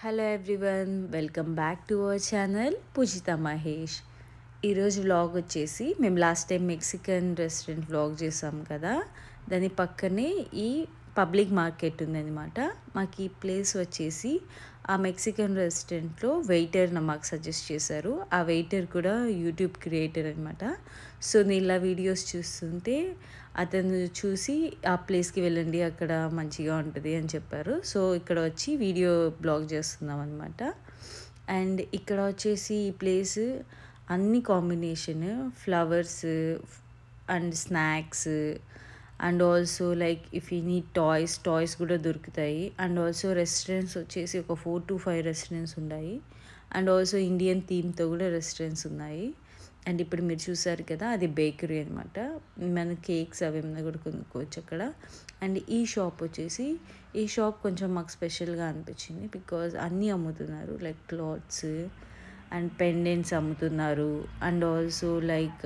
Hello everyone, welcome back to our channel Poojitha Mahesh. ఈరోజు vlog వచ్చేసి మేము last time Mexican restaurant vlog చేసాం కదా, దాని పక్కనే ఈ పబ్లిక్ మార్కెట్ ఉందన్నమాట. మాకు ఈ ప్లేస్ వచ్చేసి ఆ మెక్సికన్ రెస్టారెంట్లో వెయిటర్ మాకు సజెస్ట్ చేశారు. ఆ వెయిటర్ కూడా యూట్యూబ్ క్రియేటర్ అనమాట. సో నేను ఇలా వీడియోస్ చూస్తుంటే అతను చూసి ఆ ప్లేస్కి వెళ్ళండి, అక్కడ మంచిగా ఉంటుంది అని చెప్పారు. సో ఇక్కడ వచ్చి వీడియో బ్లాగ్ చేస్తున్నాం అనమాట. అండ్ ఇక్కడ వచ్చేసి ఈ ప్లేస్ అన్ని combination flowers and snacks and also like if you need toys కూడా దొరుకుతాయి. అండ్ ఆల్సో రెస్టారెంట్స్ వచ్చేసి ఒక 4 to 5 రెస్టారెంట్స్ ఉన్నాయి. అండ్ ఆల్సో ఇండియన్ థీమ్తో కూడా రెస్టారెంట్స్ ఉన్నాయి. అండ్ ఇప్పుడు మీరు చూసారు కదా, అది బేకరీ అనమాట. మన కేక్స్ అవి ఏమైనా కూడా కొనుక్కోవచ్చు అక్కడ. అండ్ ఈ షాప్ వచ్చేసి ఈ షాప్ కొంచెం మాకు స్పెషల్గా అనిపించింది, బికాజ్ అన్నీ అమ్ముతున్నారు. లైక్ క్లాత్స్ అండ్ పెండెంట్స్ అమ్ముతున్నారు. అండ్ ఆల్సో లైక్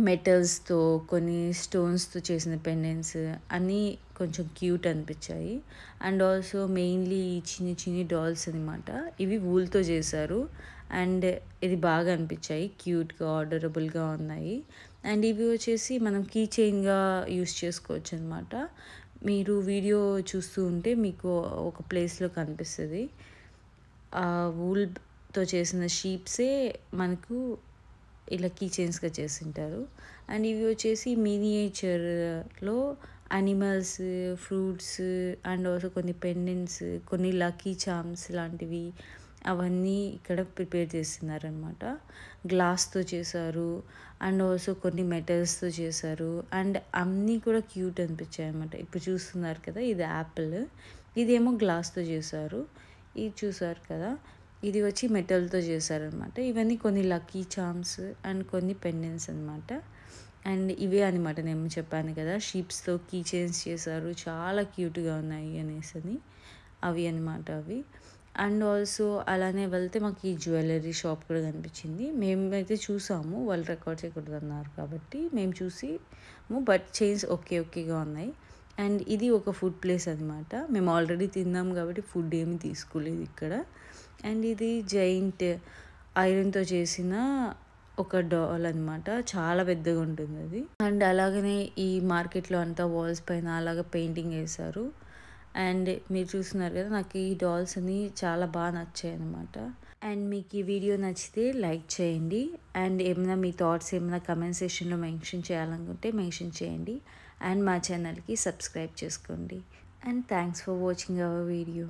మెటల్స్తో కొన్ని స్టోన్స్తో చేసిన పెండెంట్స్ అన్నీ కొంచెం క్యూట్ అనిపించాయి. అండ్ ఆల్సో మెయిన్లీ చిన్ని డాల్స్ అనమాట. ఇవి వూల్తో చేశారు. అండ్ ఇది బాగా అనిపించాయి, క్యూట్గా ఆర్డరబుల్గా ఉన్నాయి. అండ్ ఇవి వచ్చేసి మనం కీ చైన్గా యూస్ చేసుకోవచ్చు అనమాట. మీరు వీడియో చూస్తూ ఉంటే మీకు ఒక ప్లేస్లో కనిపిస్తుంది. ఆ వూల్తో చేసిన షీప్సే మనకు ఇలా కీ చైన్స్గా చేసింటారు. అండ్ ఇవి వచ్చేసి మినియేచర్లో యానిమల్స్, ఫ్రూట్స్ అండ్ ఆల్సో కొన్ని పెండెంట్స్, కొన్ని లక్కీ చామ్స్ లాంటివి అవన్నీ ఇక్కడ ప్రిపేర్ చేస్తున్నారనమాట. గ్లాస్తో చేశారు అండ్ ఆల్సో కొన్ని మెటల్స్తో చేశారు. అండ్ అన్నీ కూడా క్యూట్ అనిపించాయి అనమాట. ఇప్పుడు చూస్తున్నారు కదా, ఇది యాపిల్, ఇదేమో గ్లాస్తో చేశారు. ఇది చూసారు కదా, ఇది వచ్చి మెటల్తో చేశారనమాట. ఇవన్నీ కొన్ని లక్కీ చామ్స్ అండ్ కొన్ని పెండెంట్స్ అనమాట. అండ్ ఇవే అనమాట, నేను చెప్పాను కదా షీప్స్తో కీ చైన్స్ చేశారు, చాలా క్యూట్గా ఉన్నాయి అనేసి అవి అనమాట అవి. అండ్ ఆల్సో అలానే వెళ్తే మాకు ఈ జ్యువెలరీ షాప్ కూడా కనిపించింది. మేమైతే చూసాము, వాళ్ళు రికార్డ్ చేయకూడదు అన్నారు కాబట్టి మేము చూసాము. బట్ చైన్స్ ఓకేగా ఉన్నాయి. అండ్ ఇది ఒక ఫుడ్ ప్లేస్ అనమాట. మేము ఆల్రెడీ తిన్నాం కాబట్టి ఫుడ్ ఏమి తీసుకోలేదు ఇక్కడ. అండ్ ఇది జైంట్ ఐరన్తో చేసిన ఒక డాల్ అనమాట, చాలా పెద్దగా ఉంటుంది అది. అండ్ అలాగనే ఈ మార్కెట్లో అంతా వాల్స్ పైన అలాగ పెయింటింగ్ వేశారు. అండ్ మీరు చూస్తున్నారు కదా, నాకు ఈ డాల్స్ అని చాలా బాగా నచ్చాయి అనమాట. అండ్ మీకు ఈ వీడియో నచ్చితే లైక్ చేయండి. అండ్ ఏమైనా మీ థాట్స్ ఏమైనా కమెంట్ సెక్షన్లో మెన్షన్ చేయాలనుకుంటే మెన్షన్ చేయండి. అండ్ మా ఛానల్కి సబ్స్క్రైబ్ చేసుకోండి. And thanks for watching our video.